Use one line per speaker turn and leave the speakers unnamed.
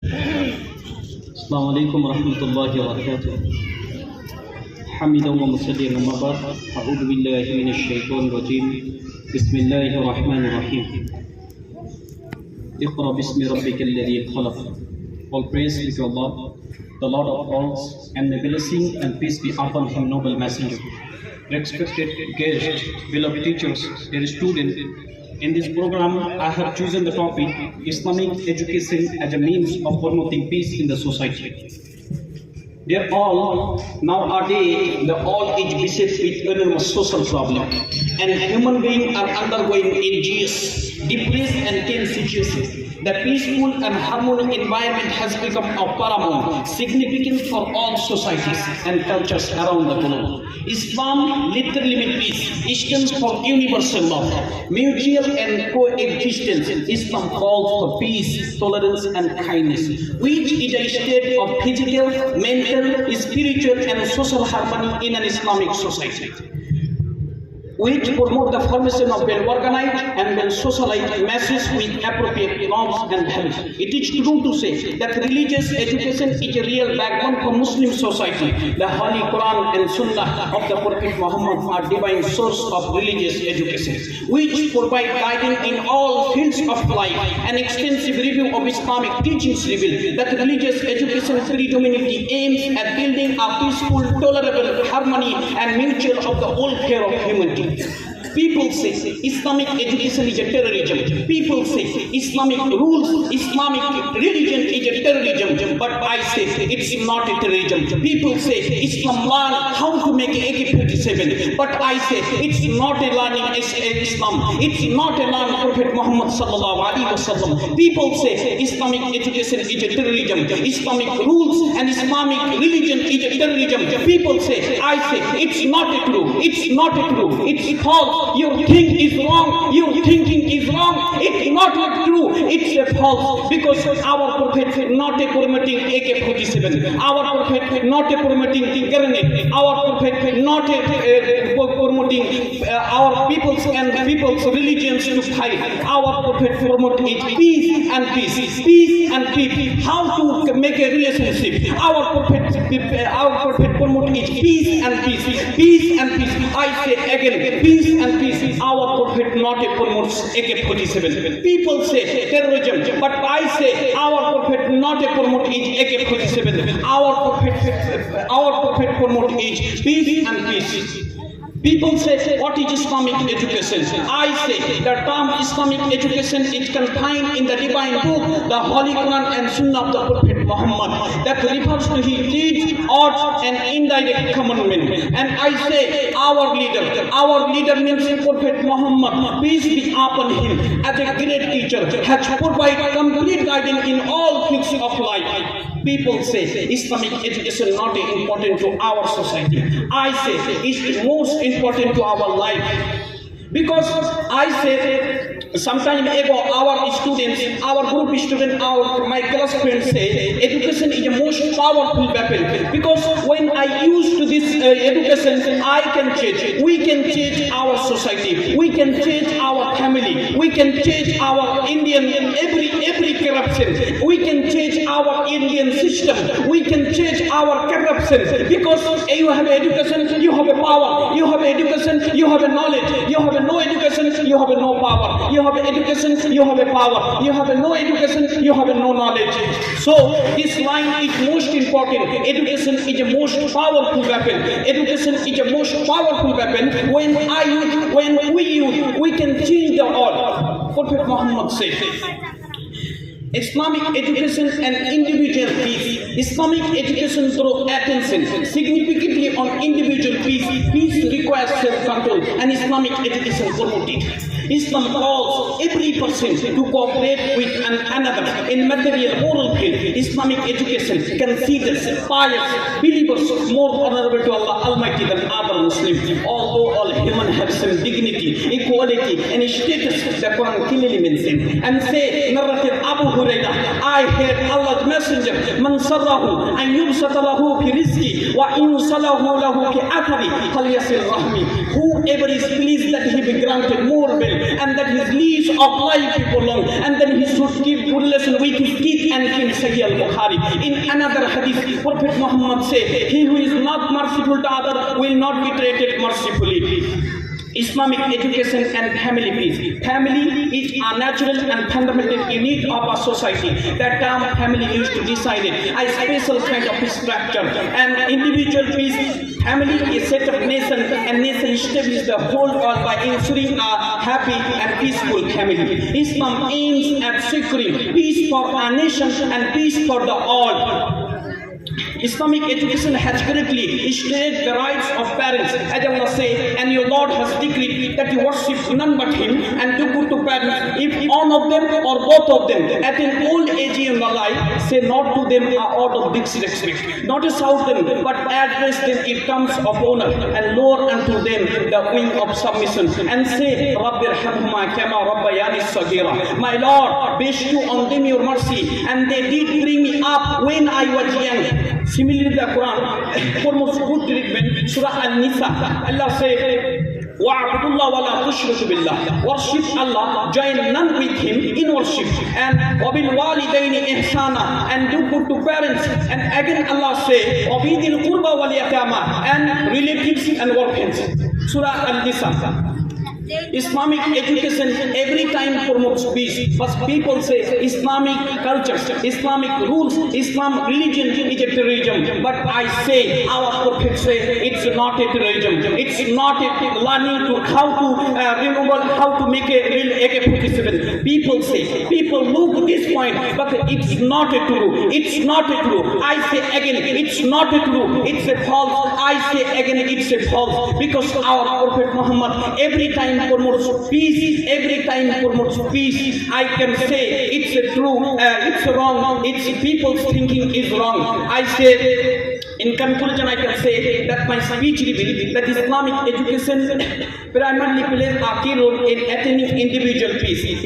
السلام عليكم ورحمة الله وبركاته. حمدا ومصليا أما بعد أعوذ بالله من الشيطان الرجيم بسم الله الرحمن الرحيم. اقرأ باسم ربك الذي خلق. All praise be to Allah, the Lord of all, and may blessing and peace be upon Him, noble messenger. Respected guests, beloved teachers, dear students, in this program I have chosen the topic Islamic education as a means of promoting peace in the society. Dear all, nowadays the all is beset with enormous social problem, and human beings are undergoing injurious, depressed and tense situations. The peaceful and harmonious environment has become of paramount significance for all societies and cultures around the globe. Islam literally means peace. It stands for universal love, mutual and coexistence. Islam calls for peace, tolerance and kindness, which is a state of physical, mental, spiritual and social harmony in an Islamic society, which promote the formation of well-organized and well-socialized masses with appropriate norms and values. It is true to say that religious education is a real backbone for Muslim society. The Holy Quran and Sunnah of the Prophet Muhammad are divine source of religious education, which provide guidance in all fields of life. An extensive review of Islamic teachings reveal that religious education predominantly aims at building a peaceful, tolerable harmony and mutual of the welfare of humanity. People say Islamic education is a terrorism. People say Islamic rules, Islamic religion is a terrorism. But I say it's not a terrorism. People say Islam learn how to make AK-47. But I say it's not a learning Islam. It's not a learning Prophet Muhammad sallallahu alaihi wasallam. People say Islamic education is a terrorism. Islamic rules and Islamic religion is a terrorism. People say, I say it's not true. It's not true. It's false. Your think is wrong. Your thinking is wrong. It's not true. It's a false. Because our Prophet not a promoting AK-47. Our Prophet not a promoting grenade. Our Prophet not a promoting our people's and people's religions to fight. Our Prophet promote it peace and peace. Peace and peace. How to make a relationship. Our Prophet promote it peace and peace. Peace and peace. I say again, peace and peace. Our Prophet not promotes AK-47. People say terrorism, but I say our Prophet not promote AK-47. Our Prophet promote peace and peace. People say, what is Islamic education? I say, the term Islamic education is contained in the divine book, the Holy Quran and Sunnah of the Prophet Muhammad, that refers to his deeds, acts and indirect commandment. And I say, our leader means Prophet Muhammad, peace be upon him, as a great teacher, has provided complete guidance in all fields of life. People say Islamic education not important to our society. I say it's most important to our life. Because I say some time ago our students, our group students, my class friends say education is the most powerful weapon. Because when I use to this education, I can change. We can change our society. We can change our family. We can change our Indian every corruption. We can change our Indian system. We can change our corruption. Because you have education, you have a power. You have education, you have a knowledge. You have no education, you have no power. You have education, you have a power. You have no education, you have no knowledge. So this line is most important. Education is the most powerful weapon. Education is the most powerful weapon. When we use, we can change the world. Prophet Muhammad said, Islamic education and individual peace. Islamic education throws attention significantly on individual peace. Peace requires self-control, and Islamic education promotes it. Islam calls every person to cooperate with another in material moral field. Islamic education considers pious believers more honorable to Allah Almighty than other Muslims. Although all humans have some dignity, equality, and status, the Quran clearly mentions. And say, narrated Abu Hurairah, I heard Allah's messenger, Man sarrahu an yubsata lahu fi rizqi wa in salahu lahu fi athari falyasil rahmi. Whoever is pleased that he be granted more wealth
and that his lease of life be prolonged, and then he should keep good relation with his kids and kin. Sahih al-Bukhari. In another hadith, Prophet Muhammad said, he who is not merciful to other will not be treated mercifully. Islamic education and family peace. Family is a natural and fundamental need of a society. That term family used to decide it. A special kind of structure. And individual peace, family is set of nation, and nation establishes the whole world by ensuring a happy and peaceful family. Islam aims at securing peace for a nation and peace for the world. Islamic education has correctly stated the rights of parents, as Allah says, and your Lord has decreed that you worship none but Him and do good to parents. If one of them or both of them at an old age in the life, say not to them a word of disrespect, not to shout them, but address them in terms of honor, and lower unto them the wing of submission, and say, Rabbi Rahmahuma Kama Rabbayani Sagira. My Lord, bestow on them your mercy, and they did bring me up when I was young. Similarly, the Quran, foremost good treatment, Surah Al-Nisa, Allah said, وَعَبُدُ اللَّهَ وَلَا تُشْرِكُ بِاللَّهِ. Worship Allah, join none with Him in worship. And وَبِالْوَالِدَيْنِ إِحْسَانًا, and do good to parents. And again Allah say, وَبِذِي الْقُرْبَى وَالْيَتَامَى, and relatives and orphans. Surah Al-Nisa. Islamic education every time promotes peace, but people say Islamic culture, Islamic rules, Islam religion is a terrorism. But I say, our Prophet say it's not a terrorism. It's not a learning to how to make a real AK-47. People say, people look this point, but it's not a true. It's not a true. I say again, it's not a true. It's a false. I say again, it's a false. Because our Prophet Muhammad every time promotes peace, every time promotes peace. I can say it's a true, it's wrong, it's people's thinking is wrong. I say, in conclusion, I can say that my speech reveals that Islamic education primarily plays a key role in attaining individual peace.